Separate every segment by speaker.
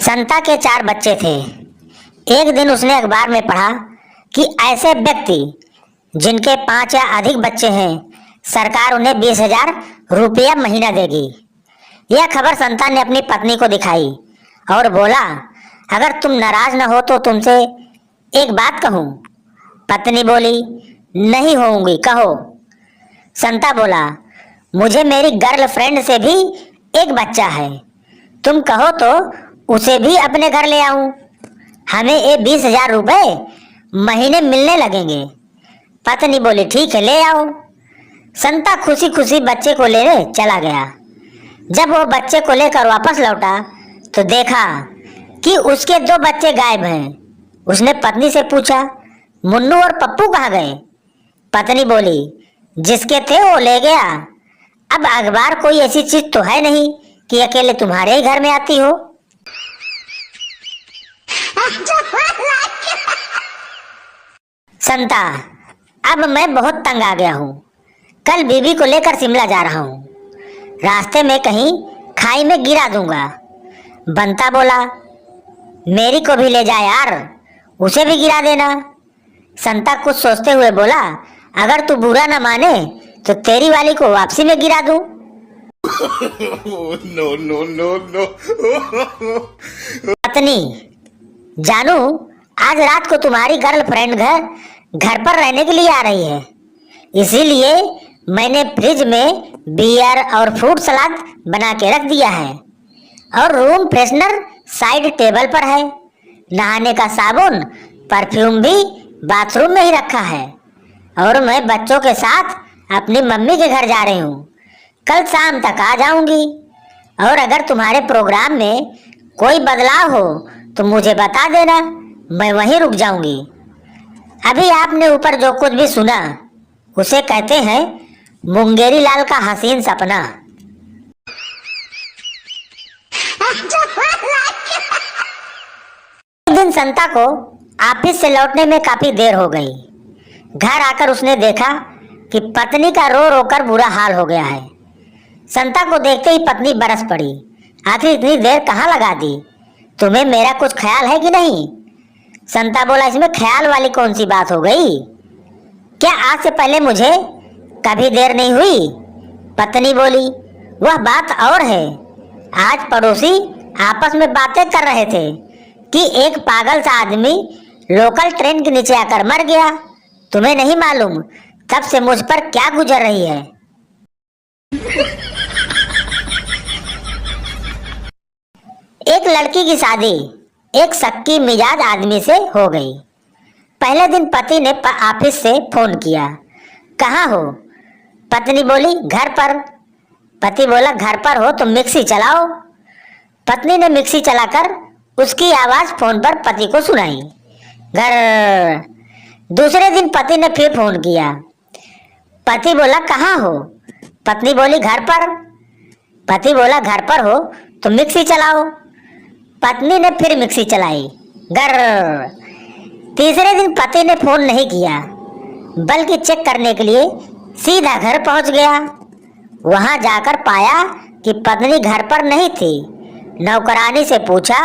Speaker 1: संता के 4 बच्चे थे। एक दिन उसने अखबार में पढ़ा कि ऐसे व्यक्ति जिनके 5 या अधिक बच्चे हैं, सरकार उन्हें 20,000 रुपया महीना देगी। यह खबर संता ने अपनी पत्नी को दिखाई और बोला, अगर तुम नाराज न हो तो तुमसे एक बात कहूँ। पत्नी बोली, नहीं होऊंगी, कहो। संता बोला, मुझे मेरी गर्लफ्रेंड से भी एक बच्चा है, तुम कहो तो उसे भी अपने घर ले आऊं। हमें ये 20,000 रुपये महीने मिलने लगेंगे। पत्नी बोली, ठीक है, ले आओ। संता खुशी खुशी बच्चे को लेने चला गया। जब वो बच्चे को लेकर वापस लौटा तो देखा कि उसके 2 बच्चे गायब हैं। उसने पत्नी से पूछा, मुन्नू और पप्पू कहाँ गए? पत्नी बोली, जिसके थे वो ले गया। अब अखबार कोई ऐसी चीज तो है नहीं कि अकेले तुम्हारे ही घर में आती हो। संता, अब मैं बहुत तंग आ गया हूँ। कल बीबी को लेकर शिमला जा रहा हूँ। रास्ते में कहीं खाई में गिरा दूंगा। बंता बोला, मेरी को भी ले जा यार, उसे भी गिरा देना। संता कुछ सोचते हुए बोला, अगर तू बुरा न माने तो तेरी वाली को वापसी में गिरा दूं।
Speaker 2: No no no no.
Speaker 1: पत्नी, जानू, आज रात को तुम्हारी गर्लफ्रेंड घर पर रहने के लिए आ रही है, इसीलिए मैंने फ्रिज में बियर और फ्रूट सलाद बना के रख दिया है और रूम फ्रेशनर साइड टेबल पर है। नहाने का साबुन परफ्यूम भी बाथरूम में ही रखा है और मैं बच्चों के साथ अपनी मम्मी के घर जा रही हूँ। कल शाम तक आ जाऊंगी और अगर तुम्हारे प्रोग्राम में कोई बदलाव हो तो मुझे बता देना, मैं वहीं रुक जाऊंगी। अभी आपने ऊपर जो कुछ भी सुना उसे कहते हैं मुंगेरी लाल का हसीन सपना। एक दिन संता को ऑफिस से लौटने में काफी देर हो गई। घर आकर उसने देखा कि पत्नी का रो रो कर बुरा हाल हो गया है। संता को देखते ही पत्नी बरस पड़ी, आखिर इतनी देर कहाँ लगा दी? तुम्हें मेरा कुछ ख्याल है कि नहीं? संता बोला, इसमें ख्याल वाली कौन सी बात हो गई? क्या आज से पहले मुझे कभी देर नहीं हुई? पत्नी बोली, वह बात और है। आज पड़ोसी आपस में बातें कर रहे थे कि एक पागल सा आदमी लोकल ट्रेन के नीचे आकर मर गया। तुम्हें नहीं मालूम तब से मुझ पर क्या गुजर रही है। एक लड़की की शादी एक शक्की मिजाज आदमी से हो गई। पहले दिन पति ने ऑफिस से फोन किया, कहाँ हो? पत्नी बोली, घर पर। पति बोला, घर पर हो तो मिक्सी चलाओ। पत्नी ने मिक्सी चलाकर उसकी आवाज फोन पर पति को सुनाई, घर। दूसरे दिन पति ने फिर फोन किया। पति बोला, कहाँ हो? पत्नी बोली, घर पर। पति बोला, घर पर हो तो मिक्सी चलाओ। पत्नी ने फिर मिक्सी चलाई, घर। तीसरे दिन पति ने फोन नहीं किया बल्कि चेक करने के लिए सीधा घर पहुंच गया। वहां जाकर पाया कि पत्नी घर पर नहीं थी। नौकरानी से पूछा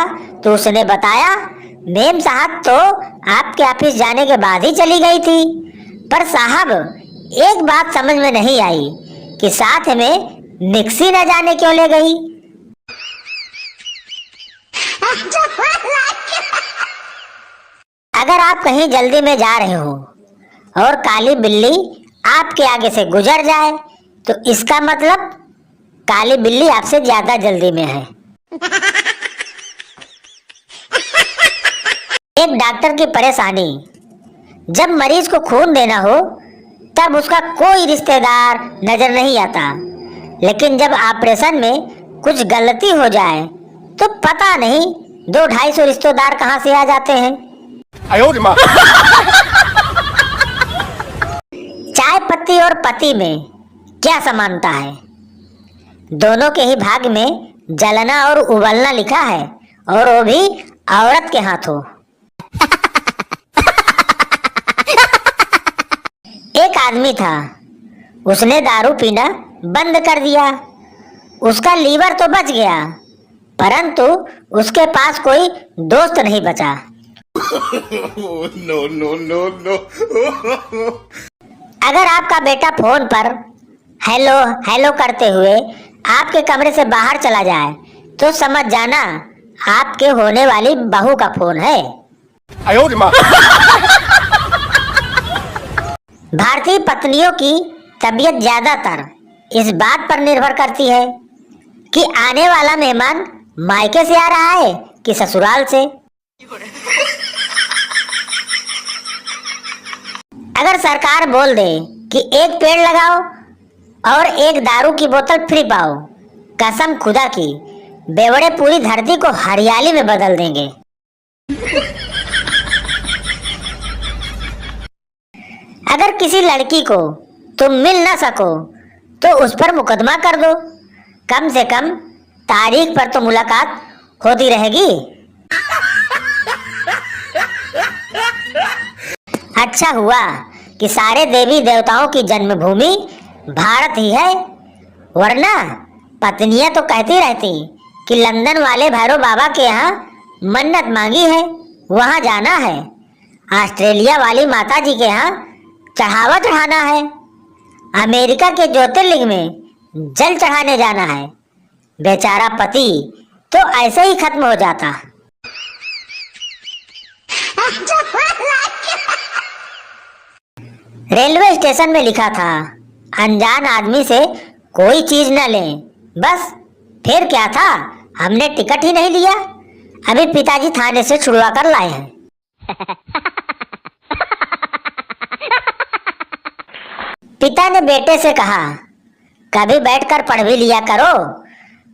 Speaker 1: तो उसने बताया, मेम साहब तो आपके ऑफिस जाने के बाद ही चली गई थी, पर साहब एक बात समझ में नहीं आई कि साथ में मिक्सी न जाने क्यों ले गई। अगर आप कहीं जल्दी में जा रहे हो और काली बिल्ली आपके आगे से गुजर जाए तो इसका मतलब काली बिल्ली आपसे ज्यादा जल्दी में है। एक डॉक्टर की परेशानी, जब मरीज को खून देना हो तब उसका कोई रिश्तेदार नजर नहीं आता, लेकिन जब ऑपरेशन में कुछ गलती हो जाए तो पता नहीं 200-250 रिश्तेदार कहां से आ जाते हैं। चाय पत्ती और पति में क्या समानता है? दोनों के ही भाग में जलना और उबलना लिखा है, और वो भी औरत के हाथों। एक आदमी था, उसने दारू पीना बंद कर दिया। उसका लीवर तो बच गया परंतु उसके पास कोई दोस्त नहीं बचा।
Speaker 2: No no no no.
Speaker 1: अगर आपका बेटा फोन पर हेलो हेलो करते हुए आपके कमरे से बाहर चला जाए तो समझ जाना आपके होने वाली बहू का फोन है। भारतीय पत्नियों की तबीयत ज्यादातर इस बात पर निर्भर करती है कि आने वाला मेहमान मायके से आ रहा है कि ससुराल से। अगर सरकार बोल दे कि एक पेड़ लगाओ और एक दारू की बोतल फ्री पाओ, कसम खुदा की बेवड़े पूरी धरती को हरियाली में बदल देंगे। अगर किसी लड़की को तुम मिल ना सको तो उस पर मुकदमा कर दो, कम से कम तारीख पर तो मुलाकात होती रहेगी। अच्छा हुआ कि सारे देवी देवताओं की जन्मभूमि भारत ही है, वरना पत्नियां तो कहती रहती कि लंदन वाले भैरव बाबा के यहाँ मन्नत मांगी है, वहां जाना है। ऑस्ट्रेलिया वाली माता जी के यहाँ चढ़ावा चढ़ाना है। अमेरिका के ज्योतिर्लिंग में जल चढ़ाने जाना है। बेचारा पति तो ऐसे ही खत्म हो जाता। रेलवे स्टेशन में लिखा था अनजान आदमी से कोई चीज न लें। बस फिर क्या था, हमने टिकट ही नहीं लिया। अभी पिताजी थाने से छुड़वा कर लाए हैं। पिता ने बेटे से कहा, कभी बैठकर पढ़ भी लिया करो।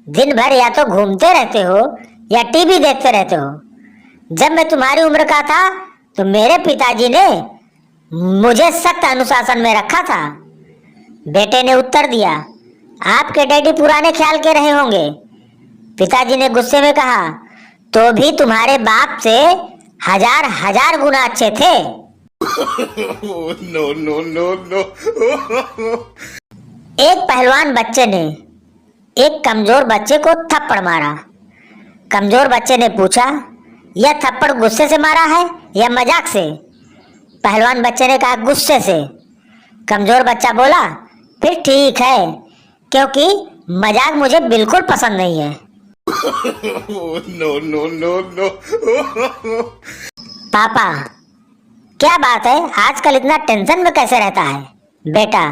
Speaker 1: दिन भर या तो घूमते रहते हो या टीवी देखते रहते हो। जब मैं तुम्हारी उम्र का था तो मेरे पिताजी ने मुझे सख्त अनुशासन में रखा था। बेटे ने उत्तर दिया, आपके डैडी पुराने ख्याल के रहे होंगे। पिताजी ने गुस्से में कहा, तो भी तुम्हारे बाप से हजार हजार गुना अच्छे थे।
Speaker 2: No no no no.
Speaker 1: एक पहलवान बच्चे ने एक कमजोर बच्चे को थप्पड़ मारा। कमजोर बच्चे ने पूछा, यह थप्पड़ गुस्से से मारा है या मजाक से? पहलवान बच्चे ने कहा, गुस्से से। कमजोर बच्चा बोला, फिर ठीक है, क्योंकि मजाक मुझे बिल्कुल पसंद नहीं है।
Speaker 2: No no no no.
Speaker 1: पापा, क्या बात है, आजकल इतना टेंशन में कैसे रहता है? बेटा,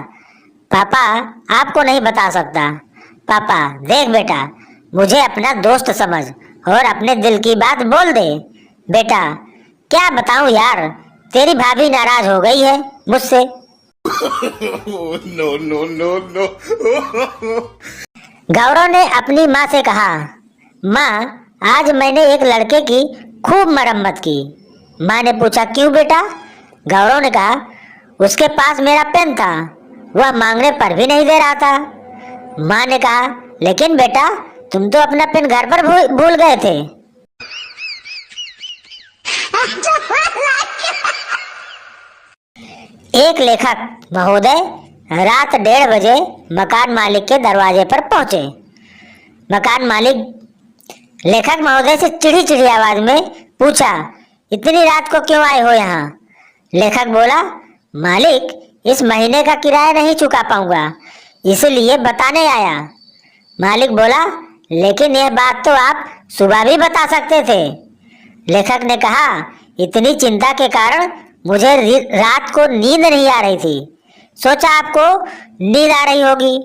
Speaker 1: पापा आपको नहीं बता सकता। पापा देख बेटा, मुझे अपना दोस्त समझ और अपने दिल की बात बोल दे। बेटा क्या बताऊं यार, तेरी भाभी नाराज हो गई है मुझसे।
Speaker 2: No no no no.
Speaker 1: Gaurav ने अपनी माँ से कहा, माँ आज मैंने एक लड़के की खूब मरम्मत की। माँ ने पूछा, क्यों बेटा? गौरव ने कहा, उसके पास मेरा पेन था, वह मांगने पर भी नहीं दे रहा था। माँ ने कहा, लेकिन बेटा तुम तो अपना पेन घर पर भूल गए थे। एक लेखक महोदय रात 1:30 बजे मकान मालिक के दरवाजे पर पहुंचे। मकान मालिक लेखक महोदय से चिड़ी चिड़ी आवाज में पूछा, इतनी रात को क्यों आए हो यहाँ? लेखक बोला, मालिक इस महीने का किराया नहीं चुका पाऊंगा, इसलिए बताने आया। मालिक बोला, लेकिन यह बात तो आप सुबह भी बता सकते थे। लेखक ने कहा, इतनी चिंता के कारण मुझे रात को नींद नहीं आ रही थी, सोचा आपको नींद आ रही होगी।